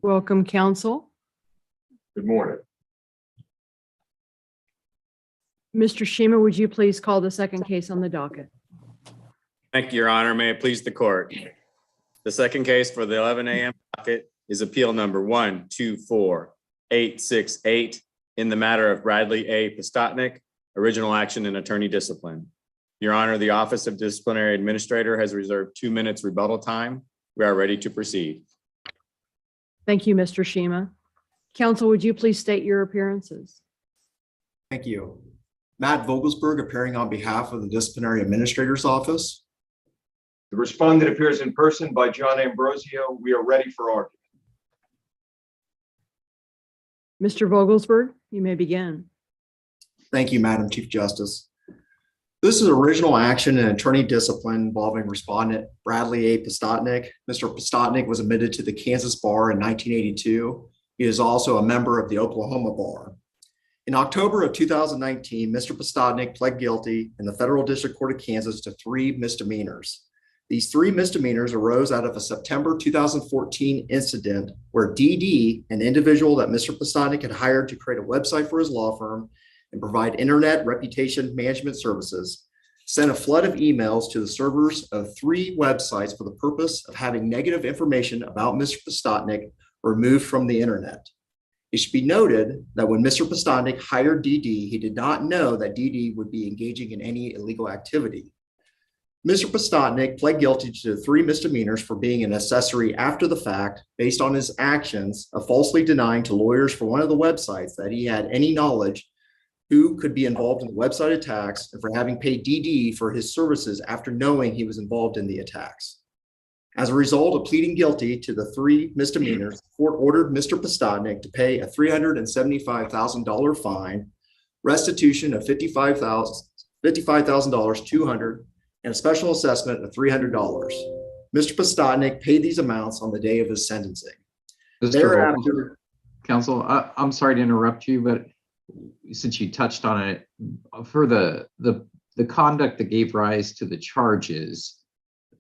Welcome, counsel. Good morning. Mr. Shima, would you please call the second case on the docket? Thank you, Your Honor. May it please the court. The second case for the 11 a.m. docket is appeal number 124868 in the matter of Bradley A. Pistotnik, original action and attorney discipline. Your Honor, the Office of Disciplinary Administrator has reserved 2 minutes rebuttal time. We are ready to proceed. Thank you, Mr. Shima. Counsel, would you please state your appearances? Thank you. Matt Vogelsberg, appearing on behalf of the Disciplinary Administrator's Office. The respondent appears in person by John Ambrosio. We are ready for argument. Mr. Vogelsberg, you may begin. Thank you, Madam Chief Justice. This is original action and attorney discipline involving respondent Bradley A. Pistotnik. Mr. Pistotnik was admitted to the Kansas bar in 1982. He is also a member of the Oklahoma bar. In October of 2019, Mr. Pistotnik pled guilty in the Federal District Court of Kansas to 3 misdemeanors. These 3 misdemeanors arose out of a September 2014 incident where DD, an individual that Mr. Pistotnik had hired to create a website for his law firm and provide internet reputation management services, sent a flood of emails to the servers of 3 websites for the purpose of having negative information about Mr. Pistotnik removed from the internet. It should be noted that when Mr. Pistotnik hired DD, he did not know that DD would be engaging in any illegal activity. Mr. Pistotnik pled guilty to 3 misdemeanors for being an accessory after the fact based on his actions of falsely denying to lawyers for one of the websites that he had any knowledge who could be involved in the website attacks and for having paid DD for his services after knowing he was involved in the attacks. As a result of pleading guilty to the 3 misdemeanors, the court ordered Mr. Pistotnik to pay a $375,000 fine, restitution of $55,000, $200, and a special assessment of $300. Mr. Pistotnik paid these amounts on the day of his sentencing. Thereafter, counsel, I'm sorry to interrupt you, but since you touched on it, for the conduct that gave rise to the charges,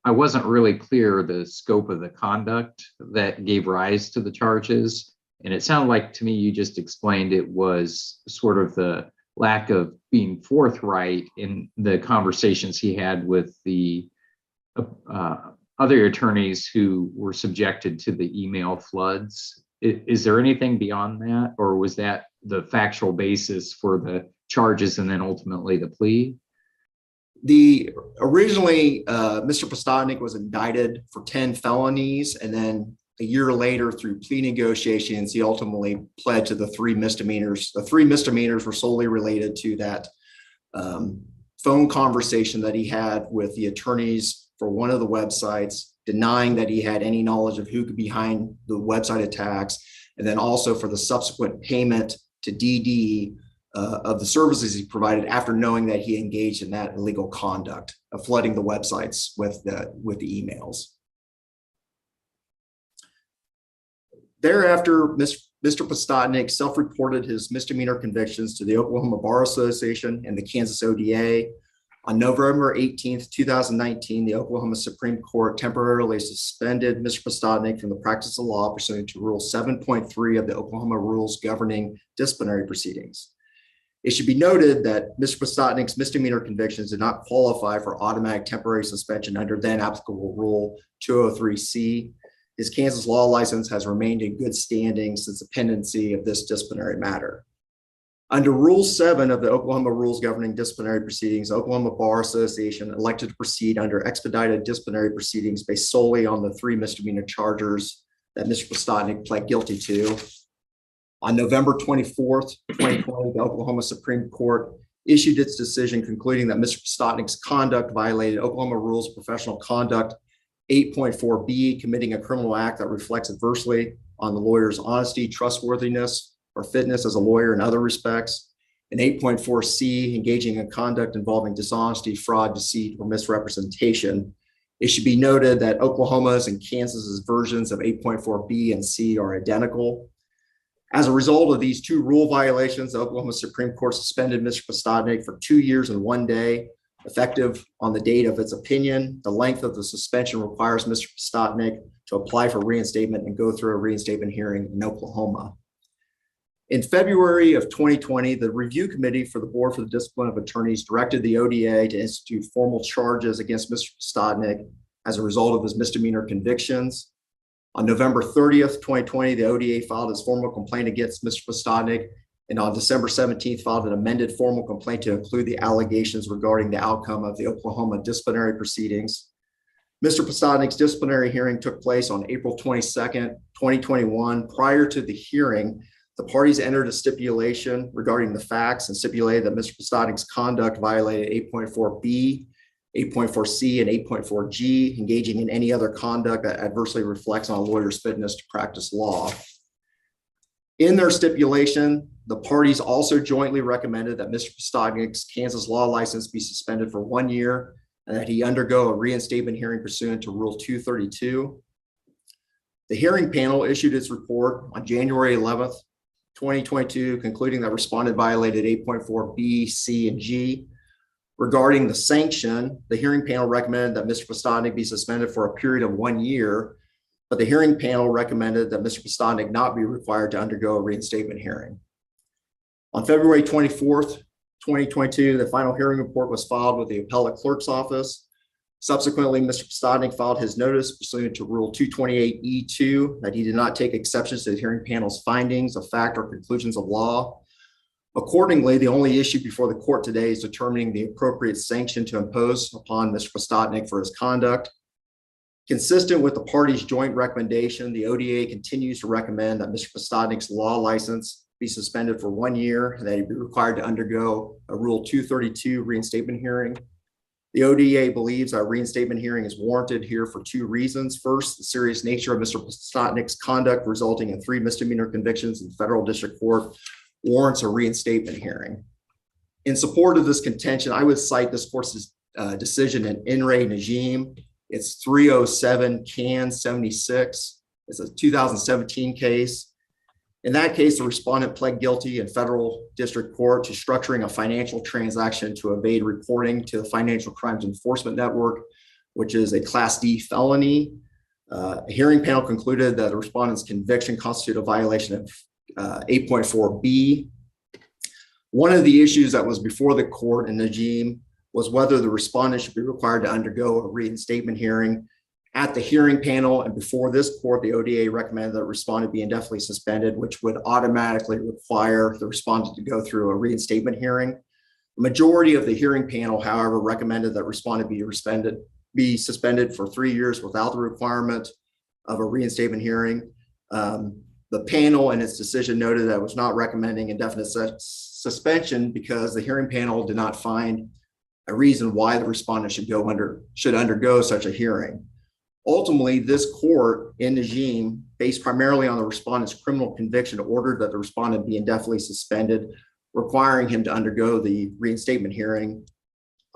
I wasn't really clear the scope of the conduct that gave rise to the charges. And it sounded like to me you just explained it was sort of the lack of being forthright in the conversations he had with the other attorneys who were subjected to the email floods. Is there anything beyond that, or was that the factual basis for the charges and then ultimately the plea? Originally, Mr. Pistotnik was indicted for 10 felonies, and then a year later, through plea negotiations, he ultimately pled to the 3 misdemeanors. The 3 misdemeanors were solely related to that phone conversation that he had with the attorneys for one of the websites, denying that he had any knowledge of who could be behind the website attacks, and then also for the subsequent payment to DD of the services he provided after knowing that he engaged in that illegal conduct of flooding the websites with the emails. Thereafter, Mr. Pistotnik self-reported his misdemeanor convictions to the Oklahoma Bar Association and the Kansas ODA. On November 18th, 2019, the Oklahoma Supreme Court temporarily suspended Mr. Pistotnik from the practice of law pursuant to Rule 7.3 of the Oklahoma Rules Governing Disciplinary Proceedings. It should be noted that Mr. Pistotnik's misdemeanor convictions did not qualify for automatic temporary suspension under then applicable Rule 203C. His Kansas law license has remained in good standing since the pendency of this disciplinary matter. Under Rule 7 of the Oklahoma Rules Governing Disciplinary Proceedings, the Oklahoma Bar Association elected to proceed under expedited disciplinary proceedings based solely on the 3 misdemeanor charges that Mr. Pistotnik pled guilty to. On November 24th, 2020, the Oklahoma Supreme Court issued its decision concluding that Mr. Pistotnik's conduct violated Oklahoma Rules of Professional Conduct 8.4b, committing a criminal act that reflects adversely on the lawyer's honesty, trustworthiness, or fitness as a lawyer in other respects, and 8.4c, engaging in conduct involving dishonesty, fraud, deceit, or misrepresentation. It should be noted that Oklahoma's and Kansas's versions of 8.4b and c are identical. As a result of these 2 rule violations, the Oklahoma Supreme Court suspended Mr. Pistotnik for 2 years and 1 day, effective on the date of its opinion. The length of the suspension requires Mr. Pistotnik to apply for reinstatement and go through a reinstatement hearing in Oklahoma. In February of 2020, the Review Committee for the Board for the Discipline of Attorneys directed the ODA to institute formal charges against Mr. Pistotnik as a result of his misdemeanor convictions. On November 30th, 2020, the ODA filed its formal complaint against Mr. Pistotnik, and on December 17th, filed an amended formal complaint to include the allegations regarding the outcome of the Oklahoma disciplinary proceedings. Mr. Pistotnik's disciplinary hearing took place on April 22nd, 2021. Prior to the hearing, the parties entered a stipulation regarding the facts and stipulated that Mr. Pistotnik's conduct violated 8.4b, 8.4c, and 8.4g, engaging in any other conduct that adversely reflects on a lawyer's fitness to practice law. In their stipulation, the parties also jointly recommended that Mr. Pistotnik's Kansas law license be suspended for 1 year and that he undergo a reinstatement hearing pursuant to Rule 232. The hearing panel issued its report on January 11th, 2022, concluding that respondent violated 8.4b, c, and g. Regarding the sanction, the hearing panel recommended that Mr. Pistotnik be suspended for a period of 1 year, but the hearing panel recommended that Mr. Pistotnik not be required to undergo a reinstatement hearing. On February 24th, 2022, the final hearing report was filed with the appellate clerk's office. Subsequently, Mr. Pistotnik filed his notice pursuant to Rule 228E2 that he did not take exceptions to the hearing panel's findings of fact or conclusions of law. Accordingly, the only issue before the court today is determining the appropriate sanction to impose upon Mr. Pistotnik for his conduct. Consistent with the parties' joint recommendation, the ODA continues to recommend that Mr. Pistotnik's law license be suspended for 1 year and that he be required to undergo a Rule 232 reinstatement hearing. The ODA believes that a reinstatement hearing is warranted here for 2 reasons. First, the serious nature of Mr. Pistotnik's conduct resulting in 3 misdemeanor convictions in federal district court warrants a reinstatement hearing. In support of this contention, I would cite this court's decision in Re Najim. It's 307 Can 76. It's a 2017 case. In that case, the respondent pled guilty in federal district court to structuring a financial transaction to evade reporting to the Financial Crimes Enforcement Network, which is a Class D felony. A hearing panel concluded that the respondent's conviction constituted a violation of 8.4b. One of the issues that was before the court in Najim was whether the respondent should be required to undergo a reinstatement hearing. At the hearing panel and before this court, the ODA recommended that the respondent be indefinitely suspended, which would automatically require the respondent to go through a reinstatement hearing. The majority of the hearing panel, however, recommended that respondent be suspended for 3 years without the requirement of a reinstatement hearing. The panel in its decision noted that it was not recommending indefinite suspension because the hearing panel did not find a reason why the respondent should undergo such a hearing. Ultimately, this court in Najim, based primarily on the respondent's criminal conviction, ordered that the respondent be indefinitely suspended, requiring him to undergo the reinstatement hearing.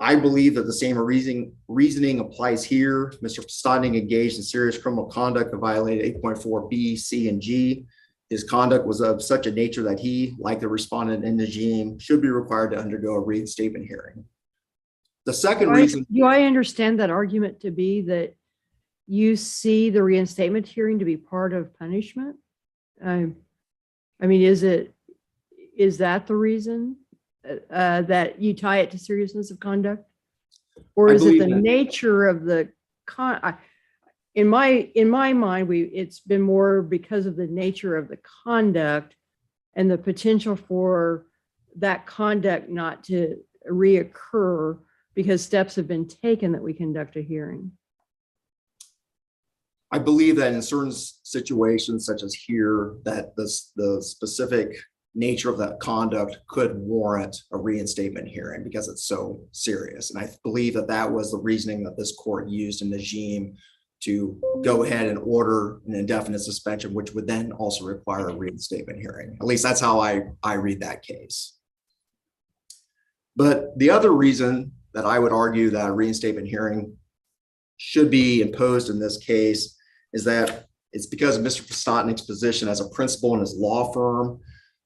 I believe that the same reasoning applies here. Mr. Pistotnik engaged in serious criminal conduct that violated 8.4b, c, and g. His conduct was of such a nature that he, like the respondent in Najim, should be required to undergo a reinstatement hearing. The second reason— Do I understand that argument to be that you see the reinstatement hearing to be part of punishment? I mean, is that the reason that you tie it to seriousness of conduct? Or is it the nature of the in my mind, it's been more because of the nature of the conduct and the potential for that conduct not to reoccur because steps have been taken that we conduct a hearing? I believe that in certain situations, such as here, that the specific nature of that conduct could warrant a reinstatement hearing because it's so serious. And I believe that that was the reasoning that this court used in Najim to go ahead and order an indefinite suspension, which would then also require a reinstatement hearing. At least that's how I read that case. But the other reason that I would argue that a reinstatement hearing should be imposed in this case is that it's because of Mr. Pistotnik's position as a principal in his law firm.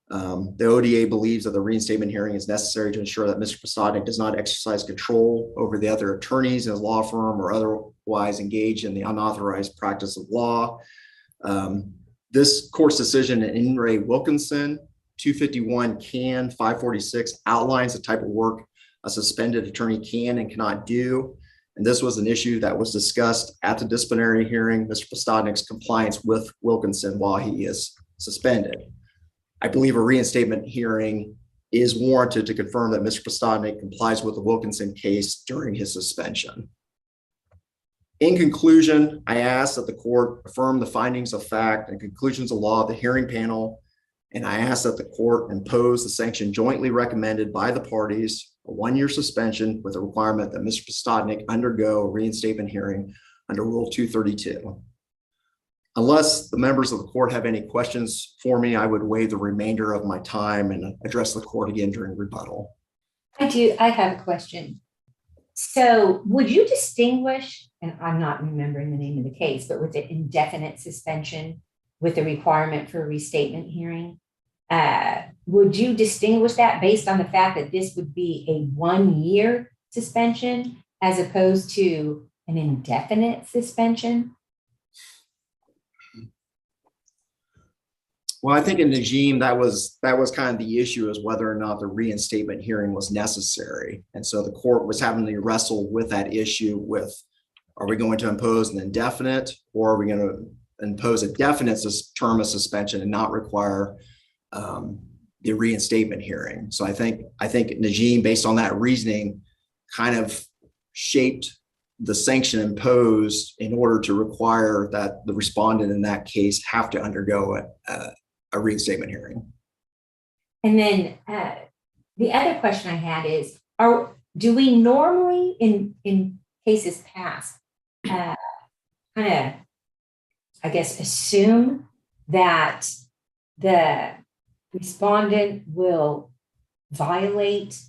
The ODA believes that the reinstatement hearing is necessary to ensure that Mr. Pistotnik does not exercise control over the other attorneys in his law firm or otherwise engage in the unauthorized practice of law. This court's decision in In re Wilkinson, 251 can 546 outlines the type of work a suspended attorney can and cannot do. And this was an issue that was discussed at the disciplinary hearing, Mr. Pistotnik's compliance with Wilkinson while he is suspended. I believe a reinstatement hearing is warranted to confirm that Mr. Pistotnik complies with the Wilkinson case during his suspension. In conclusion, I ask that the court affirm the findings of fact and conclusions of law of the hearing panel, and I ask that the court impose the sanction jointly recommended by the parties, a 1-year suspension with a requirement that Mr. Pistotnik undergo a reinstatement hearing under Rule 232. Unless the members of the court have any questions for me, I would waive the remainder of my time and address the court again during rebuttal. I have a question. So would you distinguish, and I'm not remembering the name of the case, but with the indefinite suspension with the requirement for a restatement hearing, would you distinguish that based on the fact that this would be a 1-year suspension as opposed to an indefinite suspension? Well, I think in Najim, that was kind of the issue, is whether or not the reinstatement hearing was necessary. And so the court was having to wrestle with that issue with, are we going to impose an indefinite, or are we going to impose a definite term of suspension and not require the reinstatement hearing? So I think Najim, based on that reasoning, kind of shaped the sanction imposed in order to require that the respondent in that case have to undergo a reinstatement hearing. And then the other question I had is, do we normally in cases past kind of, I guess, assume that the respondent will violate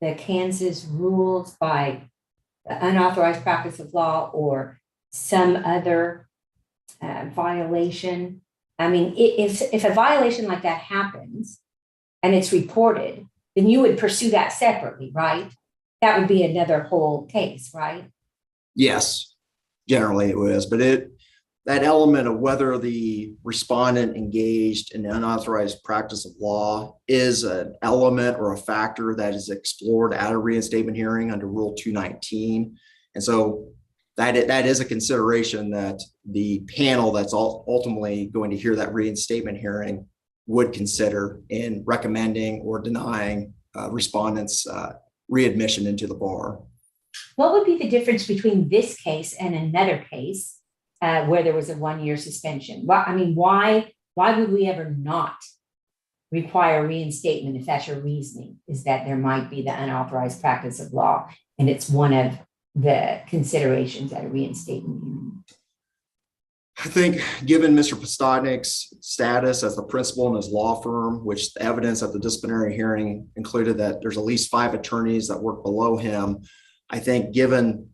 the Kansas rules by the unauthorized practice of law or some other violation? I mean, if a violation like that happens and it's reported, then you would pursue that separately, right? That would be another whole case, right? Yes, generally it was, but that element of whether the respondent engaged in unauthorized practice of law is an element or a factor that is explored at a reinstatement hearing under Rule 219. And so that is a consideration that the panel that's ultimately going to hear that reinstatement hearing would consider in recommending or denying respondents' readmission into the bar. What would be the difference between this case and another case where there was a 1-year suspension? Well, I mean, why would we ever not require reinstatement if that's your reasoning, is that there might be the unauthorized practice of law, and it's one of the considerations at a reinstatement hearing? I think given Mr. Pistotnik's status as the principal in his law firm, which the evidence at the disciplinary hearing included that there's at least 5 attorneys that work below him, I think given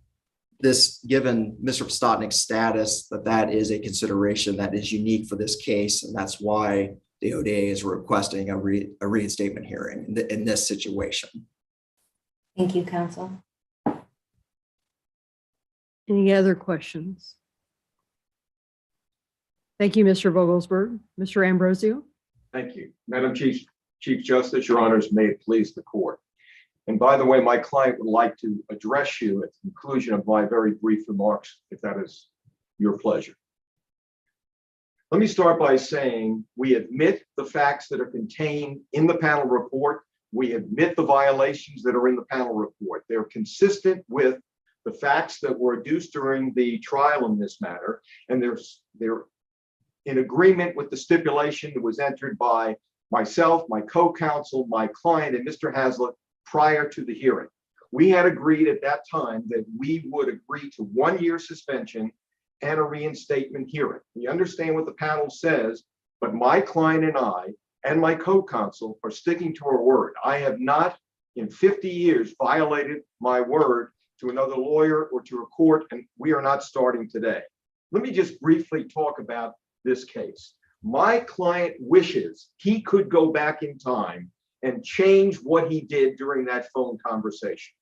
Mr. Pistotnik's status, that is a consideration that is unique for this case. And that's why the ODA is requesting a reinstatement hearing in this situation. Thank you, counsel. Any other questions? Thank you, Mr. Vogelsberg. Mr. Ambrosio? Thank you. Madam Chief Justice, your honors, may it please the court. And by the way, my client would like to address you at the conclusion of my very brief remarks, if that is your pleasure. Let me start by saying we admit the facts that are contained in the panel report. We admit the violations that are in the panel report. They're consistent with the facts that were adduced during the trial in this matter, and they're in agreement with the stipulation that was entered by myself, my co-counsel, my client, and Mr. Hazlitt prior to the hearing. We had agreed at that time that we would agree to 1-year suspension and a reinstatement hearing. We understand what the panel says, but my client and I and my co-counsel are sticking to our word. I have not in 50 years violated my word to another lawyer or to a court, and we are not starting today. Let me just briefly talk about this case. My client wishes he could go back in time and change what he did during that phone conversation.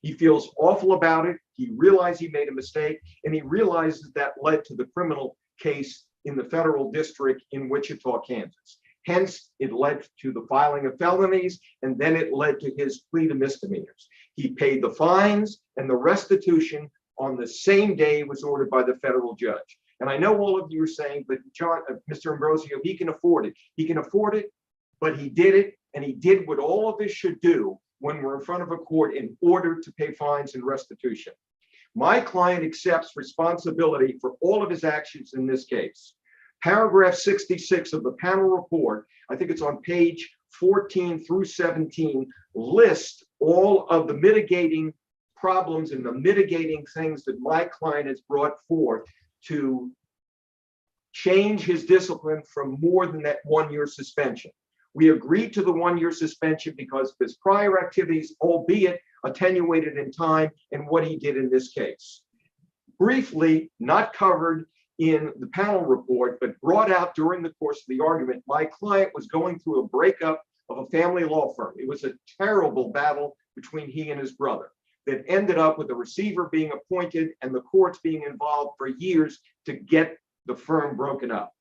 He feels awful about it. He realized he made a mistake, and he realizes that led to the criminal case in the federal district in Wichita, Kansas. Hence, it led to the filing of felonies, and then it led to his plea to misdemeanors. He paid the fines, and the restitution on the same day was ordered by the federal judge. And I know all of you are saying, but Mr. Ambrosio, he can afford it. He can afford it, but he did it, and he did what all of us should do when we're in front of a court in order to pay fines and restitution. My client accepts responsibility for all of his actions in this case. Paragraph 66 of the panel report, I think it's on page 14 through 17, lists all of the mitigating problems and the mitigating things that my client has brought forth to change his discipline from more than that 1-year suspension. We agreed to the 1-year suspension because of his prior activities, albeit attenuated in time, and what he did in this case. Briefly, not covered in the panel report, but brought out during the course of the argument, my client was going through a breakup of a family law firm. It was a terrible battle between he and his brother that ended up with the receiver being appointed and the courts being involved for years to get the firm broken up.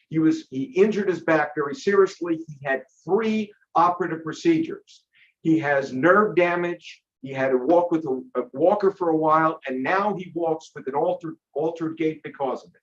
He injured his back very seriously. He had 3 operative procedures. He has nerve damage. He had to walk with a walker for a while, and now he walks with an altered gait because of it.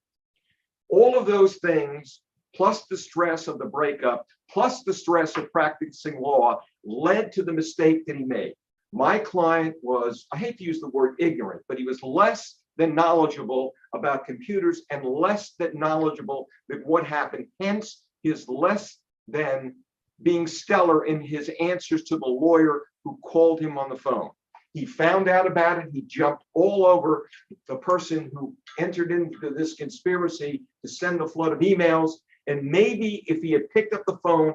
All of those things, plus the stress of the breakup, plus the stress of practicing law, led to the mistake that he made. My client was, I hate to use the word ignorant, but he was less than knowledgeable about computers and less than knowledgeable that what happened. Hence, his less than being stellar in his answers to the lawyer who called him on the phone. He found out about it. He jumped all over the person who entered into this conspiracy to send the flood of emails. And maybe if he had picked up the phone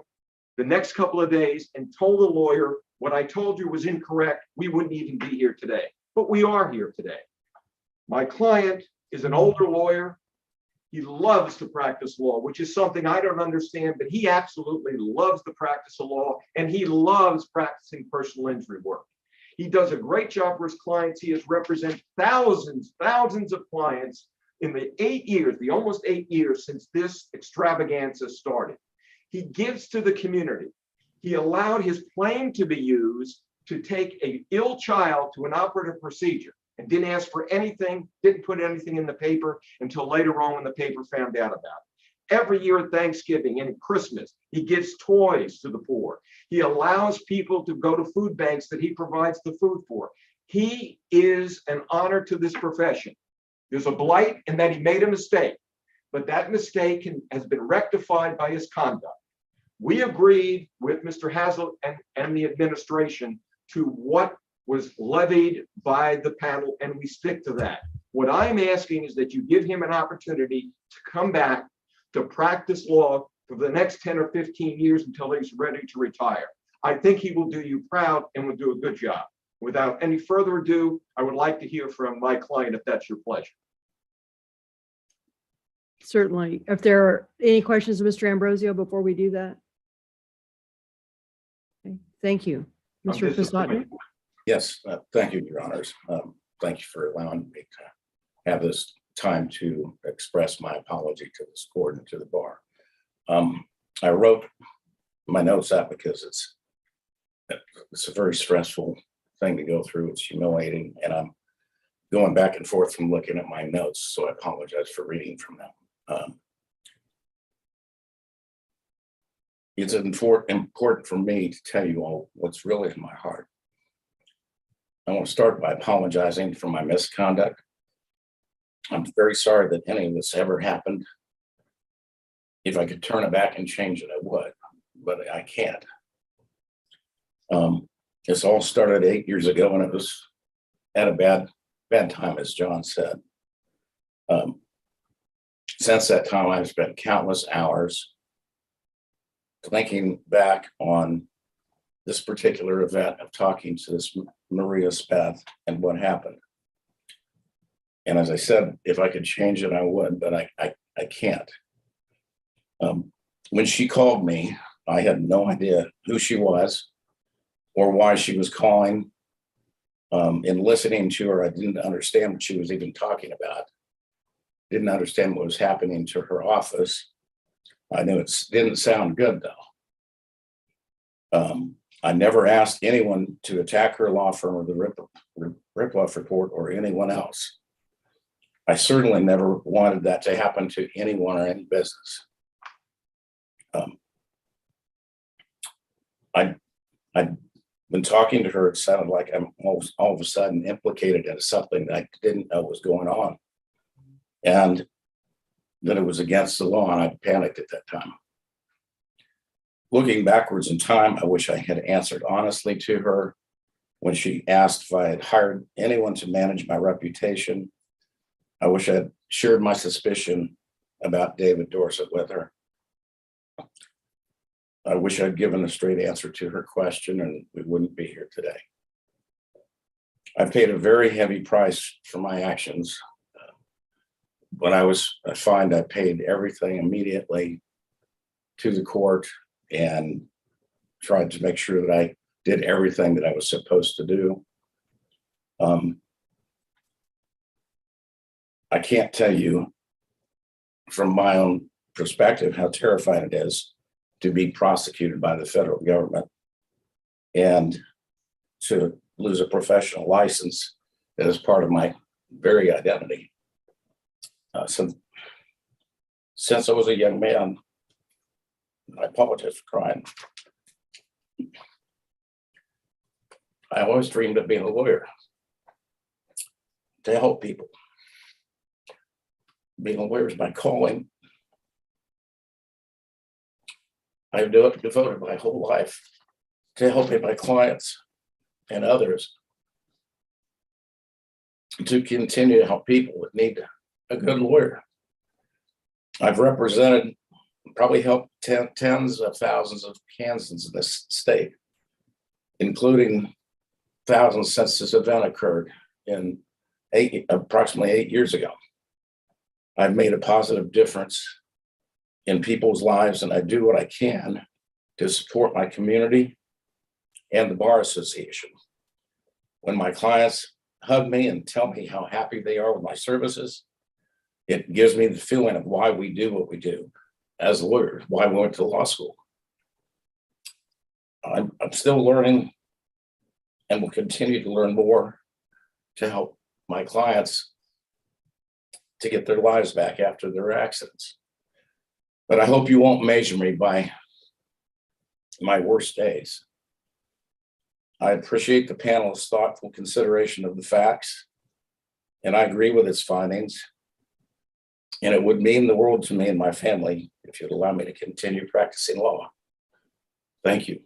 the next couple of days and told the lawyer, what I told you was incorrect, we wouldn't even be here today. But we are here today. My client is an older lawyer. He loves to practice law, which is something I don't understand, but he absolutely loves the practice of law, and he loves practicing personal injury work. He does a great job for his clients. He has represented thousands of clients in the 8 years, the almost 8 years since this extravaganza started, he gives to the community. He allowed his plane to be used to take an ill child to an operative procedure and didn't ask for anything, didn't put anything in the paper until later on when the paper found out about it. Every year at Thanksgiving and at Christmas, he gives toys to the poor. He allows people to go to food banks that he provides the food for. He is an honor to this profession. There's a blight in that he made a mistake, but that mistake has been rectified by his conduct. We agreed with Mr. Hazel and the administration to what was levied by the panel, and we stick to that. What I'm asking is that you give him an opportunity to come back to practice law for the next 10 or 15 years until he's ready to retire. I think he will do you proud and will do a good job. Without any further ado, I would like to hear from my client if that's your pleasure. Certainly. If there are any questions of Mr. Ambrosio before we do that? Okay, thank you. Mr. Pistotnik? Yes, thank you, Your Honors. Thank you for allowing me to have this time to express my apology to this court and to the bar. I wrote my notes out because it's a very stressful thing to go through. It's humiliating, and I'm going back and forth from looking at my notes, so I apologize for reading from them. It's important for me to tell you all what's really in my heart. I want to start by apologizing for my misconduct. I'm very sorry that any of this ever happened. If I could turn it back and change it, I would, but I can't. This all started 8 years ago, and it was at a bad time, as John said. Since that time, I've spent countless hours thinking back on this particular event of talking to this Maria Spath and what happened. And as I said, if I could change it, I would, but I can't. When she called me, I had no idea who she was or why she was calling. In listening to her, I didn't understand what she was even talking about. Didn't understand what was happening to her office. I knew it didn't sound good, though. I never asked anyone to attack her law firm or the rip-off report or anyone else. I certainly never wanted that to happen to anyone or any business. I'd been talking to her, it sounded like I'm all of a sudden implicated in something that I didn't know was going on, and that it was against the law, and I panicked at that time. Looking backwards in time, I wish I had answered honestly to her when she asked if I had hired anyone to manage my reputation. I wish I had shared my suspicion about David Dorset with her. I wish I'd given a straight answer to her question, and we wouldn't be here today. I paid a very heavy price for my actions. When I fined, I paid everything immediately to the court and tried to make sure that I did everything that I was supposed to do. I can't tell you from my own perspective how terrifying it is to be prosecuted by the federal government and to lose a professional license that is part of my very identity. Since I was a young man, I apologize for crying. I always dreamed of being a lawyer to help people. Being a lawyer is my calling. I've devoted my whole life to helping my clients and others to continue to help people that need a good lawyer. I've represented, probably helped tens of thousands of Kansans in this state, including thousands since this event occurred in approximately 8 years ago. I've made a positive difference in people's lives, and I do what I can to support my community and the Bar Association. When my clients hug me and tell me how happy they are with my services, It gives me the feeling of why we do what we do as lawyers, why we went to law school. I'm still learning and will continue to learn more to help my clients to get their lives back after their accidents. But I hope you won't measure me by my worst days. I appreciate the panel's thoughtful consideration of the facts, and I agree with its findings. And it would mean the world to me and my family if you'd allow me to continue practicing law. Thank you.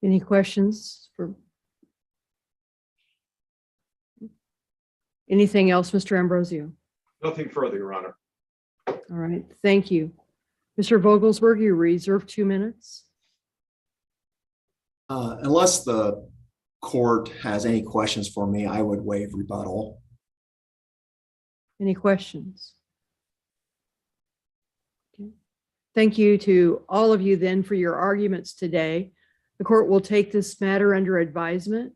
Any questions for? Anything else, Mr. Ambrosio? Nothing further, Your Honor. All right, thank you. Mr. Vogelsberg, you reserve 2 minutes. Unless the court has any questions for me, I would waive rebuttal. Any questions? Okay. Thank you to all of you then for your arguments today. The court will take this matter under advisement